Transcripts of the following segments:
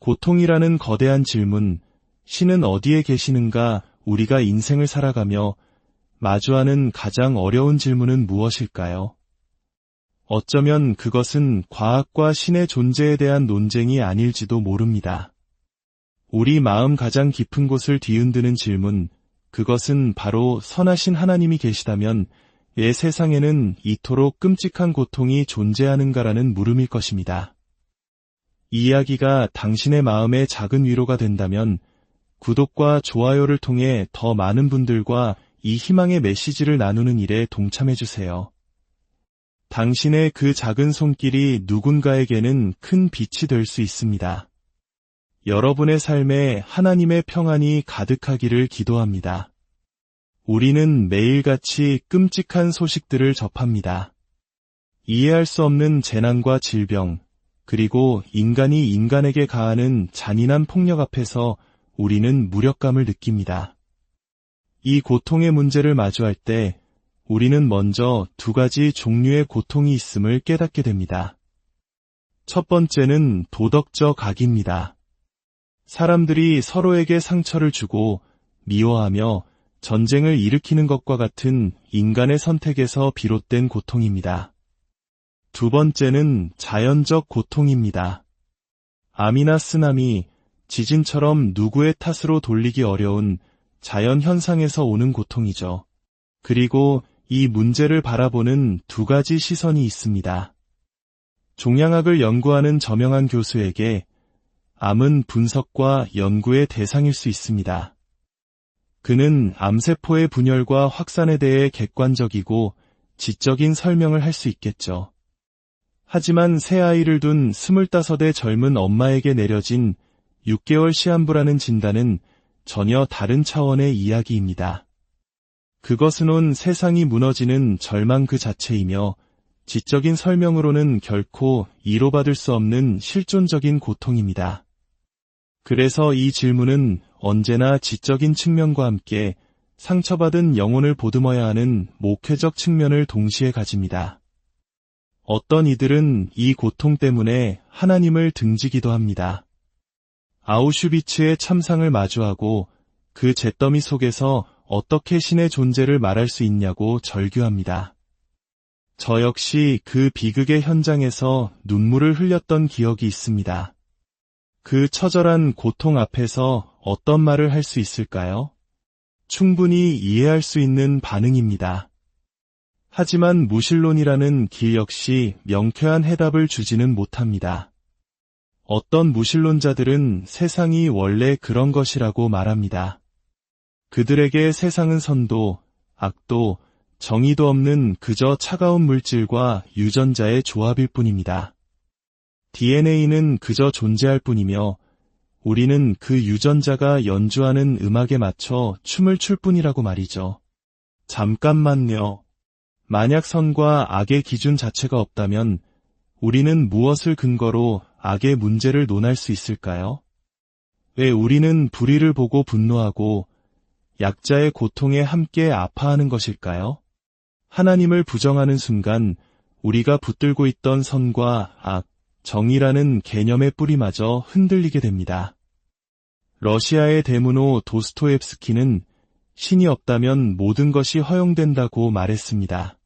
고통이라는 거대한 질문, 신은 어디에 계시는가? 우리가 인생을 살아가며 마주하는 가장 어려운 질문은 무엇일까요? 어쩌면 그것은 과학과 신의 존재에 대한 논쟁이 아닐지도 모릅니다. 우리 마음 가장 깊은 곳을 뒤흔드는 질문, 그것은 바로 선하신 하나님이 계시다면 왜 세상에는 이토록 끔찍한 고통이 존재하는가라는 물음일 것입니다. 이 이야기가 당신의 마음에 작은 위로가 된다면 구독과 좋아요를 통해 더 많은 분들과 이 희망의 메시지를 나누는 일에 동참해주세요. 당신의 그 작은 손길이 누군가에게는 큰 빛이 될 수 있습니다. 여러분의 삶에 하나님의 평안이 가득하기를 기도합니다. 우리는 매일같이 끔찍한 소식들을 접합니다. 이해할 수 없는 재난과 질병, 그리고 인간이 인간에게 가하는 잔인한 폭력 앞에서 우리는 무력감을 느낍니다. 이 고통의 문제를 마주할 때 우리는 먼저 두 가지 종류의 고통이 있음을 깨닫게 됩니다. 첫 번째는 도덕적 악입니다. 사람들이 서로에게 상처를 주고 미워하며 전쟁을 일으키는 것과 같은 인간의 선택에서 비롯된 고통입니다. 두 번째는 자연적 고통입니다. 암이나 쓰나미, 지진처럼 누구의 탓으로 돌리기 어려운 자연 현상에서 오는 고통이죠. 그리고 이 문제를 바라보는 두 가지 시선이 있습니다. 종양학을 연구하는 저명한 교수에게 암은 분석과 연구의 대상일 수 있습니다. 그는 암세포의 분열과 확산에 대해 객관적이고 지적인 설명을 할 수 있겠죠. 하지만 새 아이를 둔 25의 젊은 엄마에게 내려진 6개월 시한부라는 진단은 전혀 다른 차원의 이야기입니다. 그것은 온 세상이 무너지는 절망 그 자체이며 지적인 설명으로는 결코 이로받을 수 없는 실존적인 고통입니다. 그래서 이 질문은 언제나 지적인 측면과 함께 상처받은 영혼을 보듬어야 하는 목회적 측면을 동시에 가집니다. 어떤 이들은 이 고통 때문에 하나님을 등지기도 합니다. 아우슈비츠의 참상을 마주하고 그 잿더미 속에서 어떻게 신의 존재를 말할 수 있냐고 절규합니다. 저 역시 그 비극의 현장에서 눈물을 흘렸던 기억이 있습니다. 그 처절한 고통 앞에서 어떤 말을 할 수 있을까요? 충분히 이해할 수 있는 반응입니다. 하지만 무신론이라는 길 역시 명쾌한 해답을 주지는 못합니다. 어떤 무신론자들은 세상이 원래 그런 것이라고 말합니다. 그들에게 세상은 선도, 악도, 정의도 없는 그저 차가운 물질과 유전자의 조합일 뿐입니다. DNA는 그저 존재할 뿐이며 우리는 그 유전자가 연주하는 음악에 맞춰 춤을 출 뿐이라고 말이죠. 잠깐만요. 만약 선과 악의 기준 자체가 없다면 우리는 무엇을 근거로 악의 문제를 논할 수 있을까요? 왜 우리는 불의를 보고 분노하고 약자의 고통에 함께 아파하는 것일까요? 하나님을 부정하는 순간 우리가 붙들고 있던 선과 악, 정의라는 개념의 뿌리마저 흔들리게 됩니다. 러시아의 대문호 도스토옙스키는 신이 없다면 모든 것이 허용된다고 말했습니다.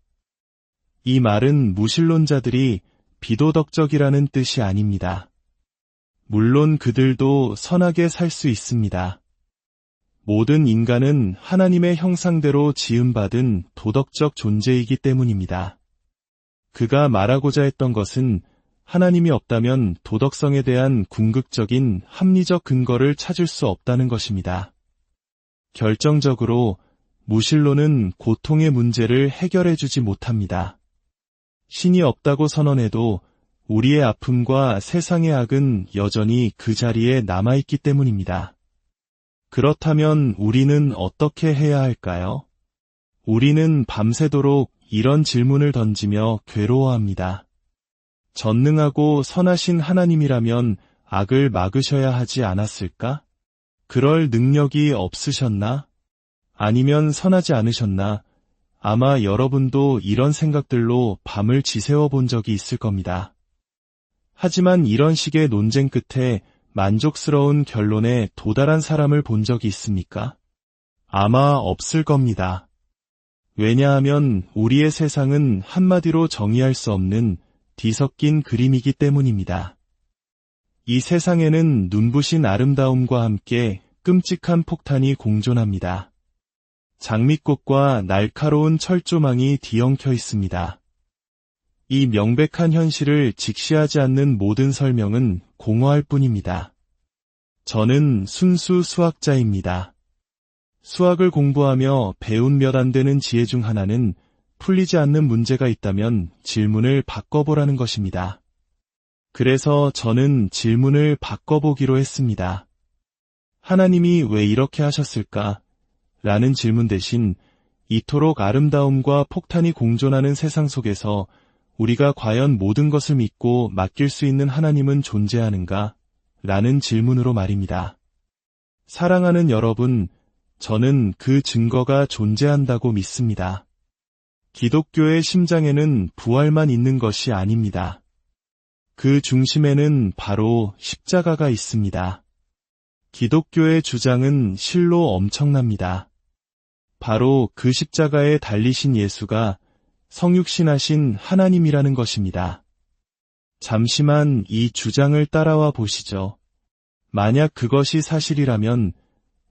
이 말은 무신론자들이 비도덕적이라는 뜻이 아닙니다. 물론 그들도 선하게 살 수 있습니다. 모든 인간은 하나님의 형상대로 지음받은 도덕적 존재이기 때문입니다. 그가 말하고자 했던 것은 하나님이 없다면 도덕성에 대한 궁극적인 합리적 근거를 찾을 수 없다는 것입니다. 결정적으로 무신론은 고통의 문제를 해결해주지 못합니다. 신이 없다고 선언해도 우리의 아픔과 세상의 악은 여전히 그 자리에 남아있기 때문입니다. 그렇다면 우리는 어떻게 해야 할까요? 우리는 밤새도록 이런 질문을 던지며 괴로워합니다. 전능하고 선하신 하나님이라면 악을 막으셔야 하지 않았을까? 그럴 능력이 없으셨나? 아니면 선하지 않으셨나? 아마 여러분도 이런 생각들로 밤을 지새워 본 적이 있을 겁니다. 하지만 이런 식의 논쟁 끝에 만족스러운 결론에 도달한 사람을 본 적이 있습니까? 아마 없을 겁니다. 왜냐하면 우리의 세상은 한마디로 정의할 수 없는 뒤섞인 그림이기 때문입니다. 이 세상에는 눈부신 아름다움과 함께 끔찍한 폭탄이 공존합니다. 장미꽃과 날카로운 철조망이 뒤엉켜 있습니다. 이 명백한 현실을 직시하지 않는 모든 설명은 공허할 뿐입니다. 저는 순수 수학자입니다. 수학을 공부하며 배운 몇 안 되는 지혜 중 하나는 풀리지 않는 문제가 있다면 질문을 바꿔보라는 것입니다. 그래서 저는 질문을 바꿔보기로 했습니다. 하나님이 왜 이렇게 하셨을까? 라는 질문 대신 이토록 아름다움과 폭탄이 공존하는 세상 속에서 우리가 과연 모든 것을 믿고 맡길 수 있는 하나님은 존재하는가? 라는 질문으로 말입니다. 사랑하는 여러분, 저는 그 증거가 존재한다고 믿습니다. 기독교의 심장에는 부활만 있는 것이 아닙니다. 그 중심에는 바로 십자가가 있습니다. 기독교의 주장은 실로 엄청납니다. 바로 그 십자가에 달리신 예수가 성육신하신 하나님이라는 것입니다. 잠시만 이 주장을 따라와 보시죠. 만약 그것이 사실이라면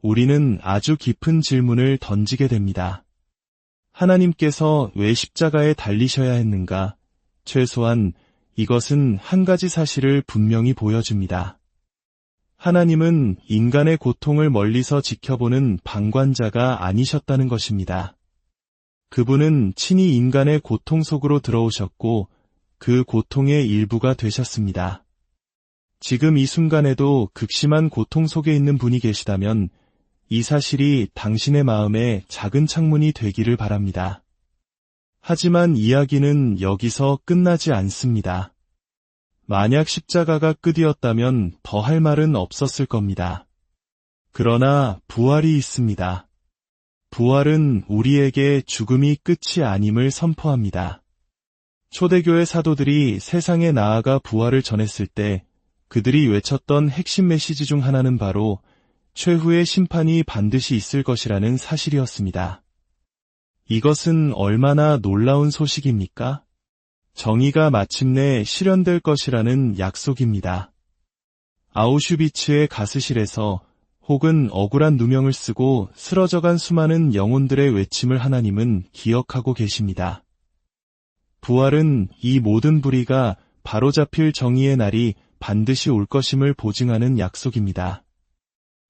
우리는 아주 깊은 질문을 던지게 됩니다. 하나님께서 왜 십자가에 달리셔야 했는가? 최소한 이것은 한 가지 사실을 분명히 보여줍니다. 하나님은 인간의 고통을 멀리서 지켜보는 방관자가 아니셨다는 것입니다. 그분은 친히 인간의 고통 속으로 들어오셨고 그 고통의 일부가 되셨습니다. 지금 이 순간에도 극심한 고통 속에 있는 분이 계시다면 이 사실이 당신의 마음에 작은 창문이 되기를 바랍니다. 하지만 이야기는 여기서 끝나지 않습니다. 만약 십자가가 끝이었다면 더 할 말은 없었을 겁니다. 그러나 부활이 있습니다. 부활은 우리에게 죽음이 끝이 아님을 선포합니다. 초대교회 사도들이 세상에 나아가 부활을 전했을 때 그들이 외쳤던 핵심 메시지 중 하나는 바로 최후의 심판이 반드시 있을 것이라는 사실이었습니다. 이것은 얼마나 놀라운 소식입니까? 정의가 마침내 실현될 것이라는 약속입니다. 아우슈비츠의 가스실에서 혹은 억울한 누명을 쓰고 쓰러져간 수많은 영혼들의 외침을 하나님은 기억하고 계십니다. 부활은 이 모든 불의가 바로잡힐 정의의 날이 반드시 올 것임을 보증하는 약속입니다.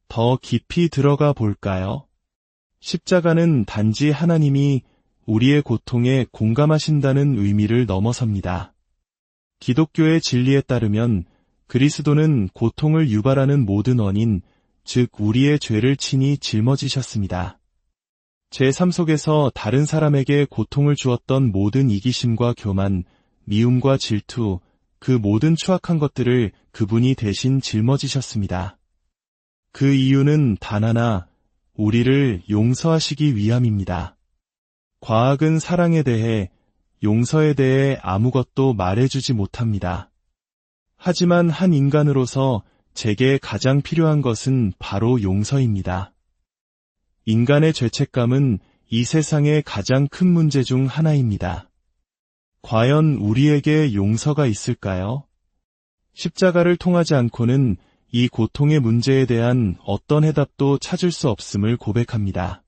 더 깊이 들어가 볼까요? 십자가는 단지 하나님이 우리의 고통에 공감하신다는 의미를 넘어섭니다. 기독교의 진리에 따르면 그리스도는 고통을 유발하는 모든 원인, 즉 우리의 죄를 친히 짊어지셨습니다. 제 삶 속에서 다른 사람에게 고통을 주었던 모든 이기심과 교만, 미움과 질투, 그 모든 추악한 것들을 그분이 대신 짊어지셨습니다. 그 이유는 단 하나, 우리를 용서하시기 위함입니다. 과학은 사랑에 대해, 용서에 대해 아무것도 말해주지 못합니다. 하지만 한 인간으로서 제게 가장 필요한 것은 바로 용서입니다. 인간의 죄책감은 이 세상의 가장 큰 문제 중 하나입니다. 과연 우리에게 용서가 있을까요? 십자가를 통하지 않고는 이 고통의 문제에 대한 어떤 해답도 찾을 수 없음을 고백합니다.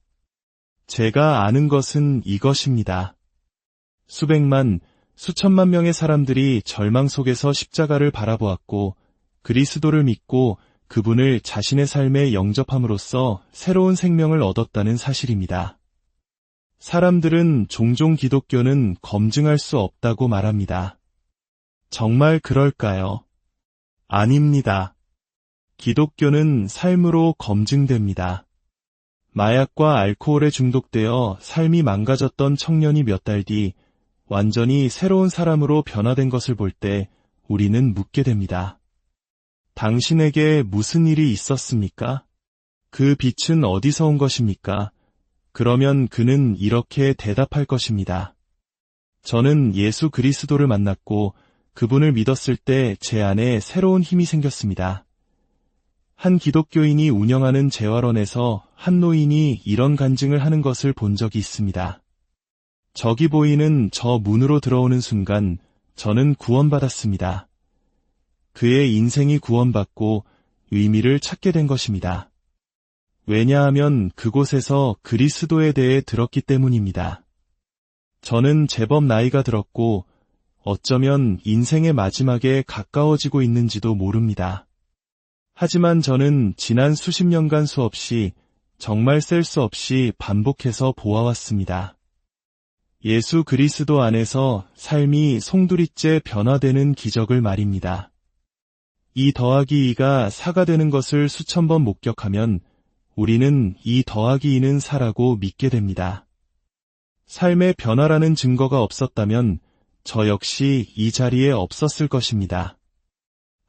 제가 아는 것은 이것입니다. 수백만, 수천만 명의 사람들이 절망 속에서 십자가를 바라보았고 그리스도를 믿고 그분을 자신의 삶에 영접함으로써 새로운 생명을 얻었다는 사실입니다. 사람들은 종종 기독교는 검증할 수 없다고 말합니다. 정말 그럴까요? 아닙니다. 기독교는 삶으로 검증됩니다. 마약과 알코올에 중독되어 삶이 망가졌던 청년이 몇 달 뒤 완전히 새로운 사람으로 변화된 것을 볼 때 우리는 묻게 됩니다. 당신에게 무슨 일이 있었습니까? 그 빛은 어디서 온 것입니까? 그러면 그는 이렇게 대답할 것입니다. 저는 예수 그리스도를 만났고 그분을 믿었을 때 제 안에 새로운 힘이 생겼습니다. 한 기독교인이 운영하는 재활원에서 한 노인이 이런 간증을 하는 것을 본 적이 있습니다. 저기 보이는 저 문으로 들어오는 순간 저는 구원받았습니다. 그의 인생이 구원받고 의미를 찾게 된 것입니다. 왜냐하면 그곳에서 그리스도에 대해 들었기 때문입니다. 저는 제법 나이가 들었고 어쩌면 인생의 마지막에 가까워지고 있는지도 모릅니다. 하지만 저는 지난 수십 년간 수없이 정말 셀 수 없이 반복해서 보아왔습니다. 예수 그리스도 안에서 삶이 송두리째 변화되는 기적을 말입니다. 2 더하기 2가 4가 되는 것을 수천 번 목격하면 우리는 2 더하기 2는 4라고 믿게 됩니다. 삶의 변화라는 증거가 없었다면 저 역시 이 자리에 없었을 것입니다.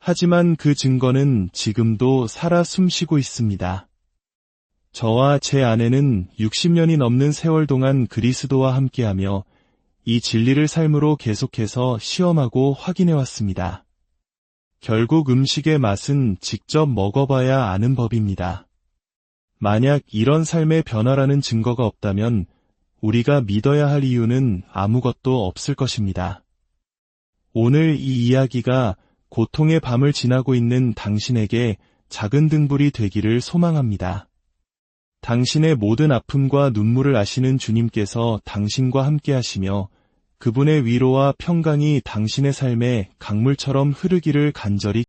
하지만 그 증거는 지금도 살아 숨쉬고 있습니다. 저와 제 아내는 60년이 넘는 세월 동안 그리스도와 함께하며 이 진리를 삶으로 계속해서 시험하고 확인해왔습니다. 결국 음식의 맛은 직접 먹어봐야 아는 법입니다. 만약 이런 삶의 변화라는 증거가 없다면 우리가 믿어야 할 이유는 아무것도 없을 것입니다. 오늘 이 이야기가 고통의 밤을 지나고 있는 당신에게 작은 등불이 되기를 소망합니다. 당신의 모든 아픔과 눈물을 아시는 주님께서 당신과 함께 하시며 그분의 위로와 평강이 당신의 삶에 강물처럼 흐르기를 간절히